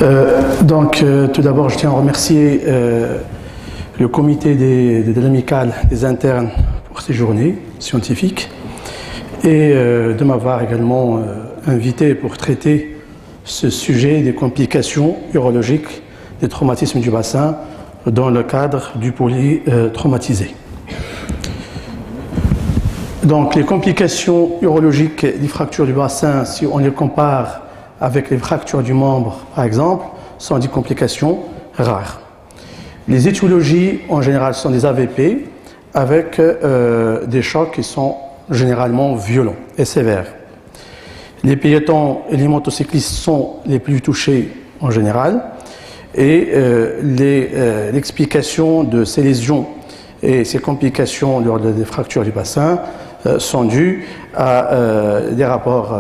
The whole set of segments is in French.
Tout d'abord, je tiens à remercier le comité de l'amicale des internes pour ces journées scientifiques et de m'avoir également invité pour traiter ce sujet des complications urologiques des traumatismes du bassin dans le cadre du polytraumatisé. Donc les complications urologiques des fractures du bassin, si on les compare avec les fractures du membre par exemple, sont des complications rares. Les étiologies en général sont des AVP avec des chocs qui sont généralement violents et sévères. Les piétons et les motocyclistes sont les plus touchés en général et l'explication de ces lésions et ces complications lors des fractures du bassin sont dues à des rapports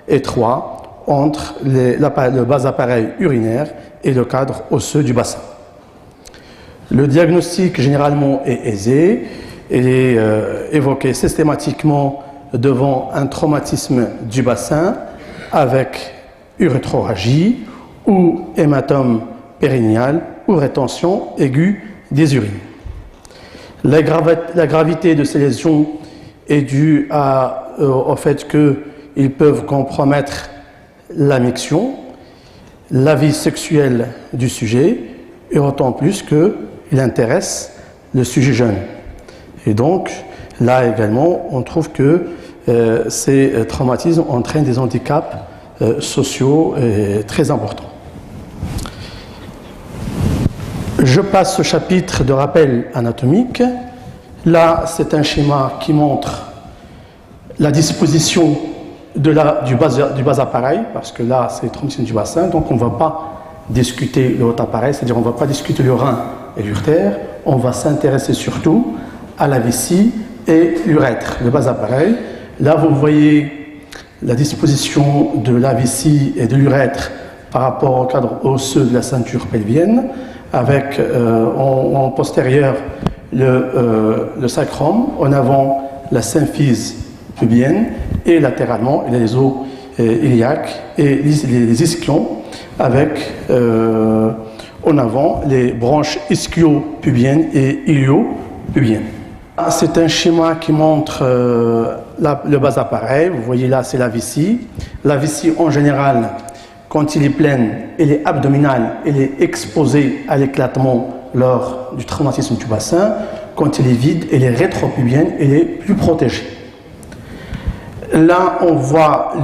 étroits entre le bas appareil urinaire et le cadre osseux du bassin. Le diagnostic généralement est aisé, il est évoqué systématiquement devant un traumatisme du bassin avec urétroragie ou hématome périnéal ou rétention aiguë des urines. La gravité de ces lésions est due au fait qu'ils peuvent compromettre la miction, la vie sexuelle du sujet, et autant plus qu'il intéresse le sujet jeune. Et donc, là également, on trouve que ces traumatismes entraînent des handicaps sociaux très importants. Je passe au chapitre de rappel anatomique. Là, c'est un schéma qui montre la disposition du bas appareil, parce que là, c'est le traumatisme du bassin, donc on ne va pas discuter le haut appareil, c'est-à-dire on ne va pas discuter le rein et l'urtère, on va s'intéresser surtout à la vessie et l'urètre, le bas appareil. Là, vous voyez la disposition de la vessie et de l'urètre par rapport au cadre osseux de la ceinture pelvienne, avec en postérieur le sacrum, en avant la symphyse pubienne et latéralement il y a les os iliaques et les ischions avec en avant les branches ischio-pubiennes et ilio-pubiennes. C'est un schéma qui montre le bas appareil. Vous voyez là, c'est la vessie. La vessie en général, quand il est pleine, elle est abdominale, elle est exposée à l'éclatement lors du traumatisme du bassin. Quand elle est vide, elle est rétropubienne, elle est plus protégée. Là, on voit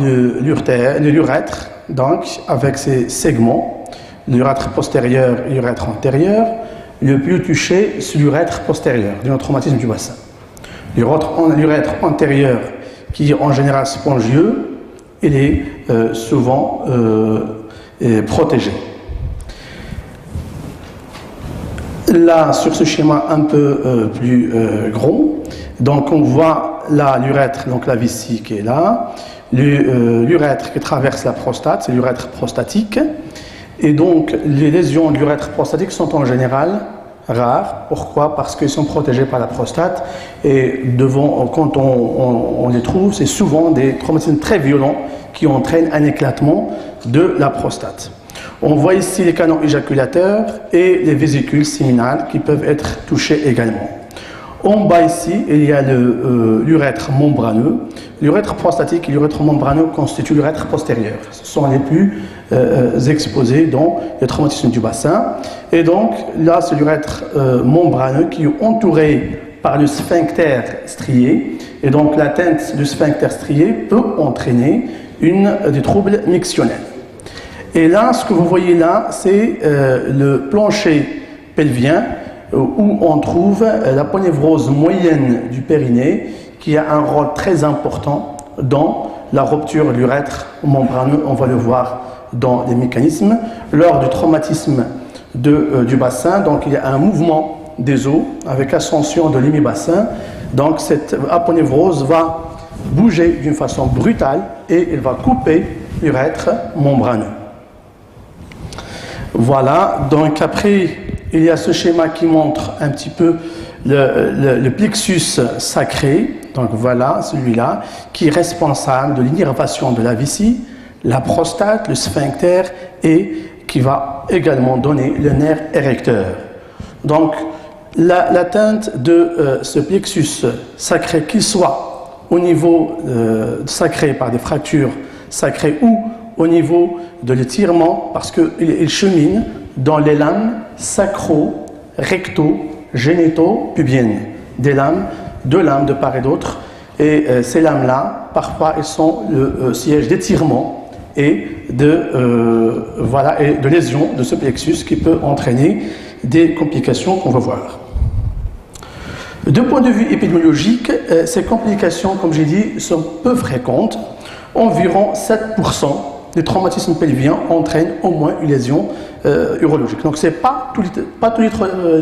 l'urètre, donc avec ses segments, l'urètre postérieur et l'urètre antérieur. Le plus touché, c'est l'urètre postérieur, du traumatisme du bassin. L'urètre antérieur, qui est en général spongieux, il est souvent protégé. Là, sur ce schéma un peu plus gros, donc on voit là l'urètre, donc la vessie qui est là, l'urètre qui traverse la prostate, c'est l'urètre prostatique, et donc les lésions de l'urètre prostatique sont en général rares. Pourquoi? Parce qu'ils sont protégés par la prostate, et quand on les trouve, c'est souvent des traumatismes très violents qui entraînent un éclatement de la prostate. On voit ici les canaux éjaculateurs et les vésicules séminales qui peuvent être touchés également. En bas ici, il y a l'urètre membraneux. L'urètre prostatique et l'urètre membraneux constituent l'urètre postérieur. Ce sont les plus exposés dans le traumatisme du bassin. Et donc, là, c'est l'urètre membraneux qui est entouré par le sphincter strié. Et donc, l'atteinte du sphincter strié peut entraîner des troubles mictionnels. Et là, ce que vous voyez là, c'est le plancher pelvien où on trouve la ponévrose moyenne du périnée qui a un rôle très important dans la rupture de l'urètre membraneux. On va le voir dans les mécanismes. Lors du traumatisme du bassin, donc il y a un mouvement des os avec ascension de l'hémibassin. Donc cette aponévrose va bouger d'une façon brutale et elle va couper l'urètre membraneux. Voilà, donc après il y a ce schéma qui montre un petit peu le plexus sacré, donc voilà celui-là, qui est responsable de l'innervation de la vessie, la prostate, le sphincter et qui va également donner le nerf érecteur. Donc, l'atteinte de ce plexus sacré, qu'il soit au niveau sacré par des fractures sacrées ou au niveau de l'étirement, parce qu'il chemine dans les lames sacro-recto-génito-pubiennes, deux lames de part et d'autre. Et ces lames-là, parfois, elles sont le siège d'étirement et de lésion de ce plexus qui peut entraîner des complications qu'on va voir. De point de vue épidémiologique, ces complications, comme j'ai dit, sont peu fréquentes. Environ 7% des traumatismes pelviens entraînent au moins une lésion urologique. Donc, ce n'est pas tous les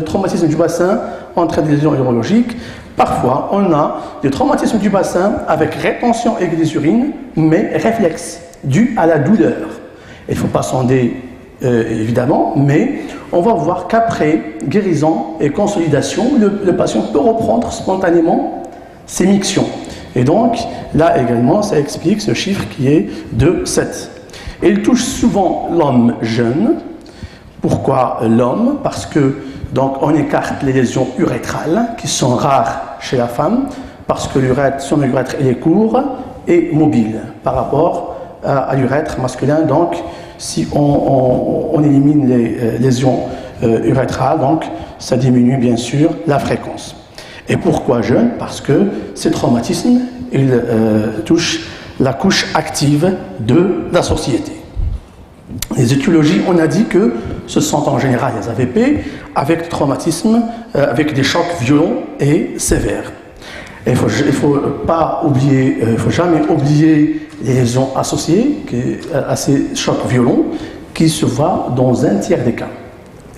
traumatismes du bassin entraînent des lésions urologiques. Parfois, on a des traumatismes du bassin avec rétention aiguë des urines, mais réflexe, dû à la douleur. Il ne faut pas sonder, évidemment, mais on va voir qu'après guérison et consolidation, le patient peut reprendre spontanément ses mictions. Et donc, là également, ça explique ce chiffre qui est de 7. Et il touche souvent l'homme jeune. Pourquoi l'homme? Parce que donc, on écarte les lésions urétrales qui sont rares chez la femme, parce que son urètre il est court et mobile par rapport à l'urètre masculin. Donc, si on élimine les lésions urétrales, donc ça diminue bien sûr la fréquence. Et pourquoi jeune? Parce que ces traumatismes ils touchent la couche active de la société. Les étiologies, on a dit que ce sont en général les AVP avec des traumatismes, avec des chocs violents et sévères. Il ne faut jamais oublier les lésions associées à ces chocs violents qui se voient dans un tiers des cas.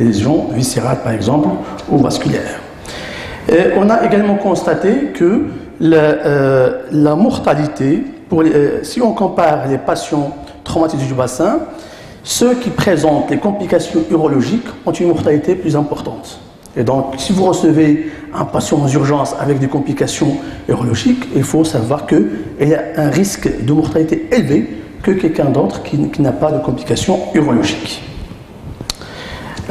Les lésions viscérales par exemple ou vasculaires. Et on a également constaté que la mortalité, si on compare les patients traumatisés du bassin, ceux qui présentent les complications urologiques ont une mortalité plus importante. Et donc, si vous recevez un patient aux urgences avec des complications urologiques, il faut savoir qu'il y a un risque de mortalité élevé que quelqu'un d'autre qui n'a pas de complications urologiques.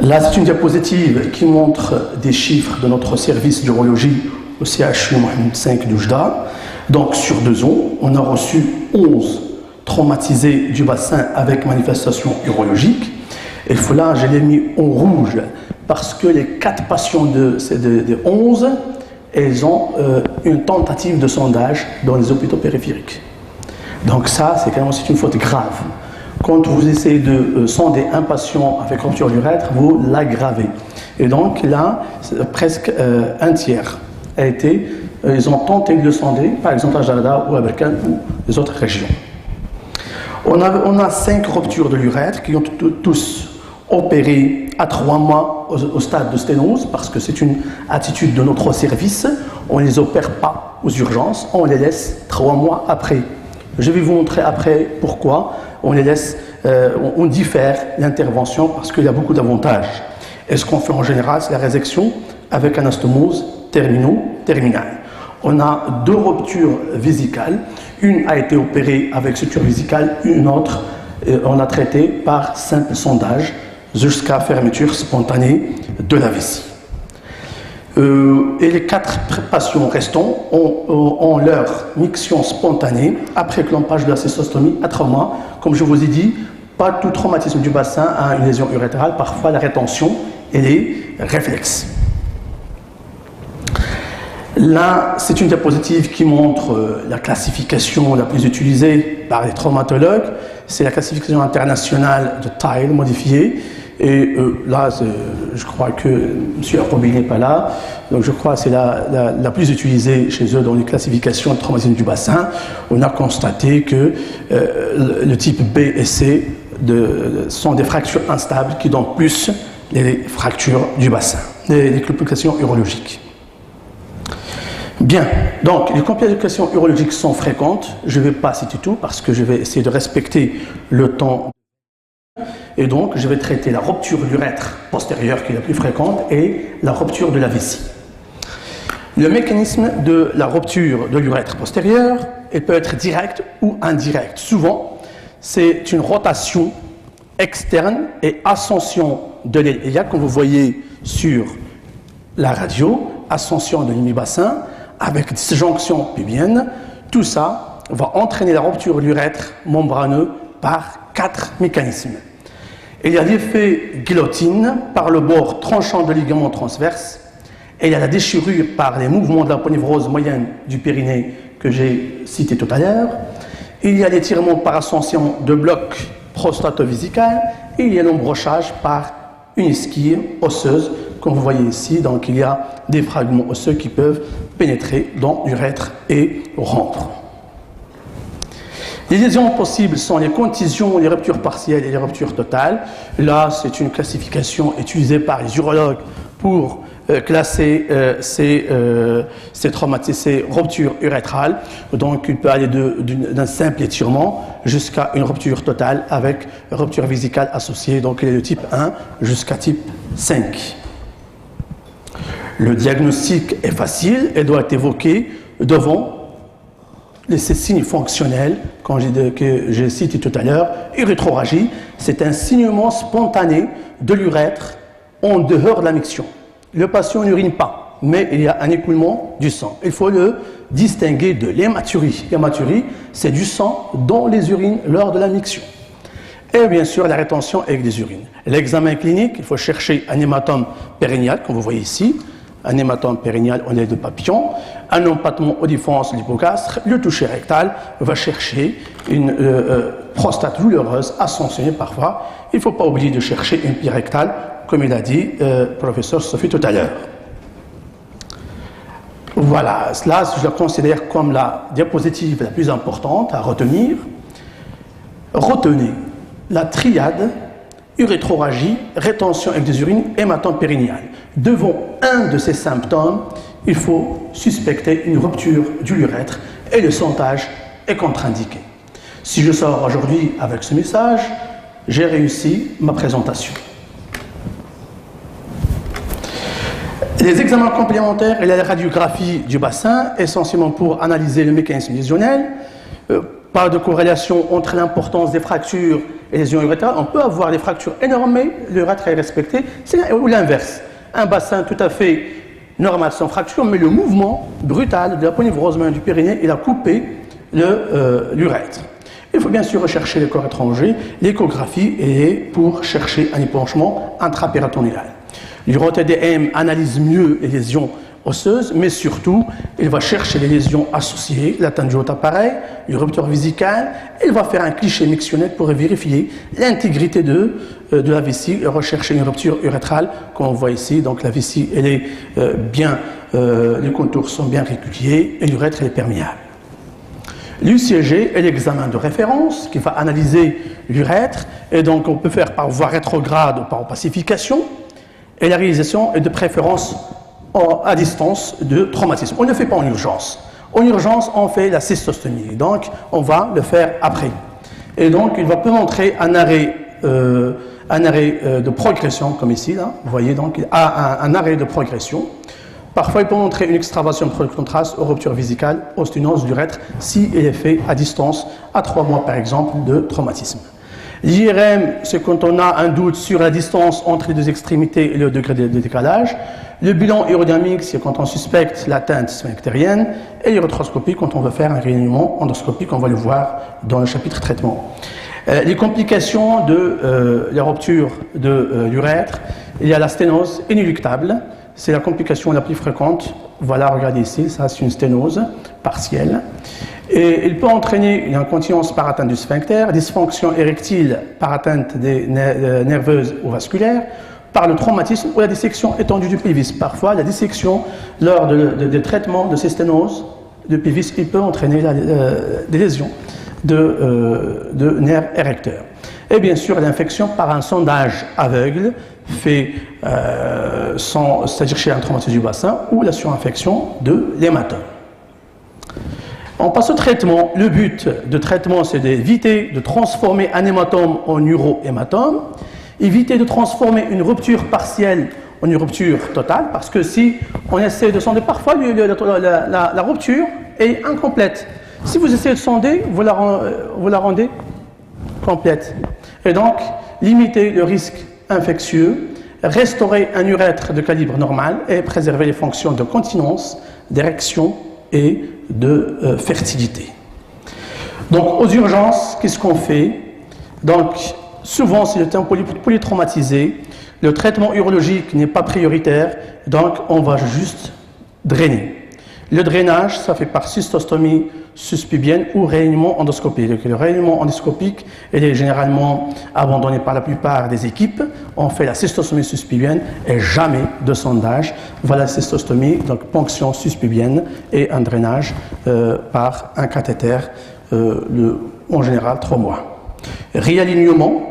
Là, c'est une diapositive qui montre des chiffres de notre service d'urologie au CHU Mohamed V d'Oujda. Donc, sur 2 ans, on a reçu 11 traumatisés du bassin avec manifestation urologique. Et là, je l'ai mis en rouge parce que les 4 patients des 11, elles ont une tentative de sondage dans les hôpitaux périphériques. Donc ça, c'est une faute grave. Quand vous essayez de sonder un patient avec rupture d'urètre, vous l'aggravez. Et donc là, presque un tiers a été, ils ont tenté de le sonder, par exemple à Jarada ou à Berkane ou les autres régions. On a 5 ruptures de l'urètre qui ont tous opéré à 3 mois au stade de sténose, parce que c'est une attitude de notre service. On ne les opère pas aux urgences, on les laisse 3 mois après. Je vais vous montrer après pourquoi on les laisse, on diffère l'intervention parce qu'il y a beaucoup d'avantages. Et ce qu'on fait en général, c'est la résection avec anastomose terminale. On a 2 ruptures vésicales. Une a été opérée avec suture vésicale, une autre, on a traité par simple sondage jusqu'à fermeture spontanée de la vessie. Et les 4 patients restants ont leur miction spontanée après clampage de la cystostomie à 3 mois. Comme je vous ai dit, pas tout traumatisme du bassin a une lésion urétrale, parfois la rétention et les réflexes. Là, c'est une diapositive qui montre la classification la plus utilisée par les traumatologues. C'est la classification internationale de Tile modifiée. Et là, je crois que M. Akobi n'est pas là. Donc je crois que c'est la plus utilisée chez eux dans les classifications de traumatisme du bassin. On a constaté que le type B et C sont des fractures instables qui donnent plus les fractures du bassin, les complications urologiques. Bien, donc les complications urologiques sont fréquentes. Je ne vais pas citer tout parce que je vais essayer de respecter le temps. Et donc, je vais traiter la rupture de l'urètre postérieur qui est la plus fréquente et la rupture de la vessie. Le mécanisme de la rupture de l'urètre postérieur, il peut être direct ou indirect. Souvent, c'est une rotation externe et ascension de l'aile iliaque, comme vous voyez sur la radio, ascension de l'hémibassin avec disjonction pubienne. Tout ça va entraîner la rupture de l'urètre membraneux par 4 mécanismes. Il y a l'effet guillotine par le bord tranchant de ligament transverse, et il y a la déchirure par les mouvements de la ponévrose moyenne du périnée que j'ai cité tout à l'heure. Il y a l'étirement par ascension de bloc prostato-vésical, et il y a l'embrochage par une ischie osseuse, comme vous voyez ici. Donc il y a des fragments osseux qui peuvent pénétrer dans l'urètre et rompre. Les lésions possibles sont les contusions, les ruptures partielles et les ruptures totales. Là, c'est une classification utilisée par les urologues pour classer ces traumatismes, ces ruptures urétrales. Donc, il peut aller d'un simple étirement jusqu'à une rupture totale avec rupture vésicale associée. Donc, il est de type 1 jusqu'à type 5. Le diagnostic est facile et doit être évoqué devant ces signes fonctionnels, que j'ai cité tout à l'heure. Urétroragie, c'est un saignement spontané de l'urètre en dehors de la miction. Le patient n'urine pas, mais il y a un écoulement du sang. Il faut le distinguer de l'hématurie. L'hématurie, c'est du sang dans les urines lors de la miction. Et bien sûr, la rétention avec des urines. L'examen clinique, il faut chercher un hématome périnéal, comme vous voyez ici, un hématome périnéal en aile de papillon, un empattement aux défenses de l'hypocastre. Le toucher rectal va chercher une prostate douloureuse, ascensionnée parfois. Il ne faut pas oublier de chercher une pie rectale, comme il a dit professeur Sophie tout à l'heure. Voilà, cela je le considère comme la diapositive la plus importante à retenir. Retenez la triade urétroragie, rétention avec des urines, hématome périnéal. Devant un de ces symptômes, il faut suspecter une rupture de l'urètre et le sondage est contre-indiqué. Si je sors aujourd'hui avec ce message, j'ai réussi ma présentation. Les examens complémentaires et la radiographie du bassin, essentiellement pour analyser le mécanisme lésionnel. Pas de corrélation entre l'importance des fractures et les lésions urétrales. On peut avoir des fractures énormes, mais l'urètre est respecté, ou l'inverse. Un bassin tout à fait normal sans fracture, mais le mouvement brutal de la ponévrose du périnée, il a coupé l'urètre. Il faut bien sûr rechercher les corps étrangers, l'échographie et pour chercher un épanchement intrapéritonéal. L'uro-TDM analyse mieux les lésions osseuses, mais surtout, il va chercher les lésions associées, l'atteinte du haut appareil, une rupture vésicale, il va faire un cliché mictionnel pour vérifier l'intégrité de la vessie et rechercher une rupture urétrale, comme on voit ici. Donc la vessie, elle est les contours sont bien réguliers et l'urètre est perméable. L'UCG est l'examen de référence qui va analyser l'urètre, et donc on peut faire par voie rétrograde ou par opacification, et la réalisation est de préférence à distance de traumatisme. On ne le fait pas en urgence. En urgence, on fait la cystostomie. Donc, on va le faire après. Et donc, il va peut montrer un arrêt de progression, comme ici. Là. Vous voyez, donc, il a un arrêt de progression. Parfois, il peut montrer une extravasation de contraste aux ruptures vésicales, aux sténose du l'urètre, si il est fait à distance, à 3 mois, par exemple, de traumatisme. L'IRM, c'est quand on a un doute sur la distance entre les deux extrémités et le degré de décalage. Le bilan aérodynamique, c'est quand on suspecte l'atteinte sphinctérienne. Et l'urétroscopie, quand on veut faire un rayonnement endoscopique, on va le voir dans le chapitre traitement. Les complications de la rupture de l'urètre, il y a la sténose inéluctable. C'est la complication la plus fréquente. Voilà, regardez ici, ça c'est une sténose partielle. Et il peut entraîner une incontinence par atteinte du sphincter, dysfonction érectile par atteinte des nerveuses ou vasculaires, par le traumatisme ou la dissection étendue du pelvis. Parfois, la dissection lors des traitements de ces sténoses de pelvis, il peut entraîner des lésions de nerfs érecteurs. Et bien sûr, l'infection par un sondage aveugle fait c'est-à-dire chez un traumatisme du bassin ou la surinfection de l'hématome. On passe au traitement. Le but de traitement, c'est d'éviter de transformer un hématome en urohématome, éviter de transformer une rupture partielle en une rupture totale, parce que si on essaie de sonder, parfois la rupture est incomplète. Si vous essayez de sonder, vous la rendez complète. Et donc, limiter le risque infectieux, restaurer un urètre de calibre normal et préserver les fonctions de continence, d'érection et de fertilité. Donc, aux urgences, qu'est-ce qu'on fait? Donc, souvent, si le temps polytraumatisé, le traitement urologique n'est pas prioritaire, donc on va juste drainer. Le drainage, ça fait par cystostomie suspubienne ou réaninement endoscopique. Le réaninement endoscopique, il est généralement abandonné par la plupart des équipes. On fait la cystostomie suspubienne et jamais de sondage. Voilà la cystostomie, donc ponction suspubienne et un drainage par un cathéter, en général 3 mois. Réalignement,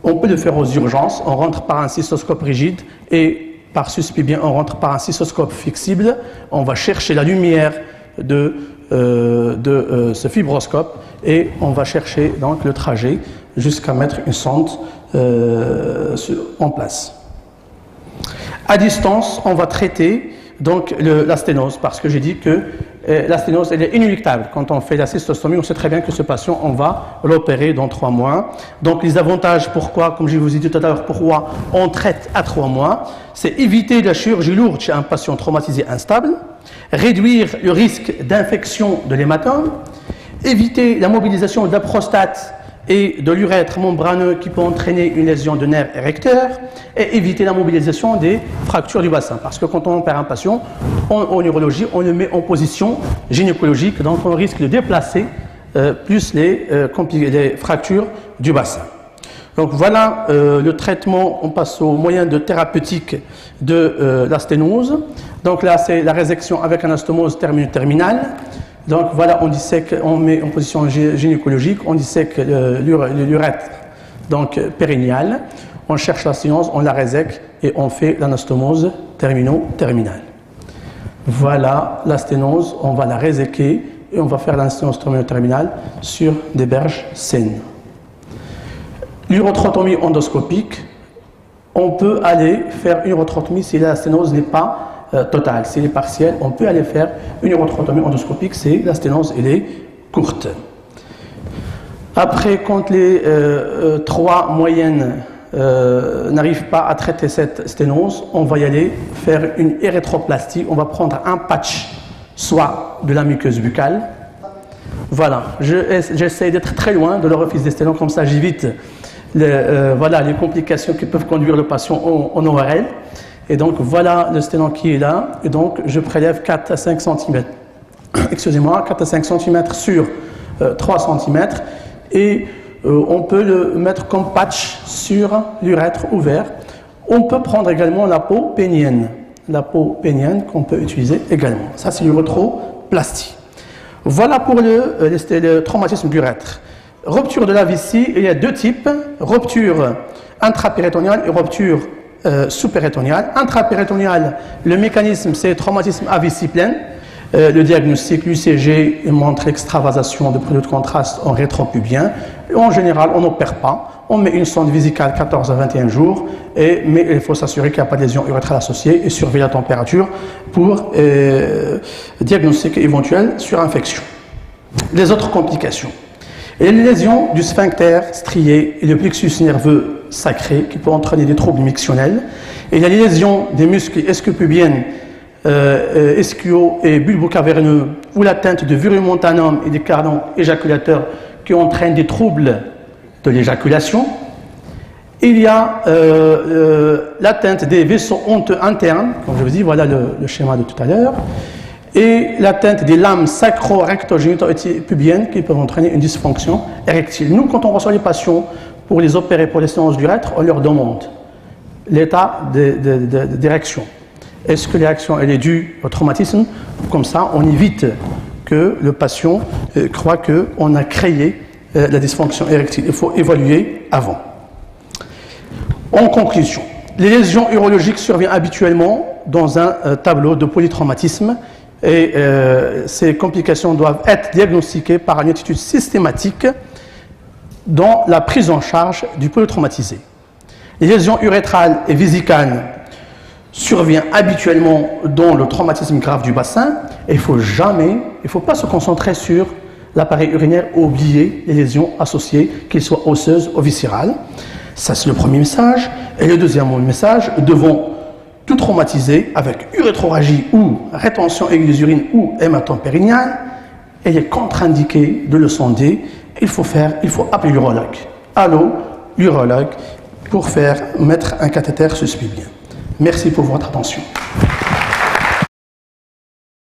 on peut le faire aux urgences. On rentre par un cystoscope rigide et par suspubien, on rentre par un cystoscope flexible. On va chercher la lumière de ce fibroscope et on va chercher donc le trajet jusqu'à mettre une sonde en place. À distance, on va traiter donc la sténose, parce que j'ai dit que la sténose elle est inéluctable. Quand on fait la cystostomie, on sait très bien que ce patient, on va l'opérer dans 3 mois. Donc les avantages, pourquoi, comme je vous ai dit tout à l'heure, pourquoi on traite à 3 mois, c'est éviter la chirurgie lourde chez un patient traumatisé instable, réduire le risque d'infection de l'hématome, éviter la mobilisation de la prostate et de l'urètre membraneux qui peut entraîner une lésion de nerf érecteur et éviter la mobilisation des fractures du bassin. Parce que quand on opère un patient en urologie, on le met en position gynécologique, donc on risque de déplacer plus les fractures du bassin. Donc voilà le traitement, on passe aux moyens de thérapeutique de la sténose. Donc là c'est la résection avec anastomose terminale. Donc voilà, on dissèque, on met en position gynécologique, on dissèque l'urètre donc périnéal, on cherche la science, on la résèque et on fait l'anastomose terminale. Voilà la sténose, on va la réséquer et on va faire l'anastomose terminale sur des berges saines. L'urotrachotomie endoscopique, on peut aller faire une urotrachotomie si la sténose n'est pas totale, si elle est partielle, on peut aller faire une urotrachotomie endoscopique si la sténose elle est courte. Après, quand les 3 moyennes n'arrivent pas à traiter cette sténose, on va y aller faire une érythroplastie. On va prendre un patch, soit de la muqueuse buccale. Voilà, j'essaie d'être très loin de l'orifice des sténons, comme ça j'évite les complications qui peuvent conduire le patient en ORL. Et donc voilà le sténon qui est là, et donc je prélève 4 à 5 cm, excusez-moi, 4 à 5 cm sur 3 cm, et on peut le mettre comme patch sur l'urètre ouvert. On peut prendre également la peau pénienne qu'on peut utiliser également. Ça c'est l'urétroplastie. Voilà pour le traumatisme d'urètre. Rupture de la vessie, il y a 2 types, rupture intrapéritonéale et rupture sous-péritonéale. Intrapéritonéale, le mécanisme c'est traumatisme à vessie pleine. Le diagnostic, l'UCG montre l'extravasation de produits de contraste en rétropubien. En général, on n'opère pas. On met une sonde vésicale 14 à 21 jours, mais il faut s'assurer qu'il n'y a pas de lésion urétrale associée et surveiller la température pour diagnostic éventuel sur infection. Les autres complications. Et les lésions du sphincter strié et le plexus nerveux sacré qui peut entraîner des troubles mictionnels. Et il y a les lésions des muscles ischiopubiennes, ischio et bulbo-caverneux ou l'atteinte de virumontanum et des canaux éjaculateurs qui entraînent des troubles de l'éjaculation. Il y a l'atteinte des vaisseaux honteux internes, comme je vous dis, voilà le schéma de tout à l'heure, et l'atteinte des lames sacro-recto-génito-pubiennes qui peuvent entraîner une dysfonction érectile. Nous, quand on reçoit les patients pour les opérer pour les séances d'urètre, on leur demande l'état d'érection. Est-ce que l'érection elle est due au traumatisme? Comme ça, on évite que le patient croit qu'on a créé la dysfonction érectile. Il faut évaluer avant. En conclusion, les lésions urologiques surviennent habituellement dans un tableau de polytraumatisme et ces complications doivent être diagnostiquées par une étude systématique dans la prise en charge du polytraumatisé. Les lésions urétrales et vésicales surviennent habituellement dans le traumatisme grave du bassin et il ne faut pas se concentrer sur l'appareil urinaire, oublier les lésions associées, qu'elles soient osseuses ou viscérales. Ça, c'est le premier message. Et le deuxième message, devant tout traumatiser avec urétroragie ou rétention aiguë des urines ou hématome périnéal, il est contre-indiqué de le sonder. Il faut appeler l'urologue. Allô, l'urologue, pour mettre un cathéter suspibien. Merci pour votre attention.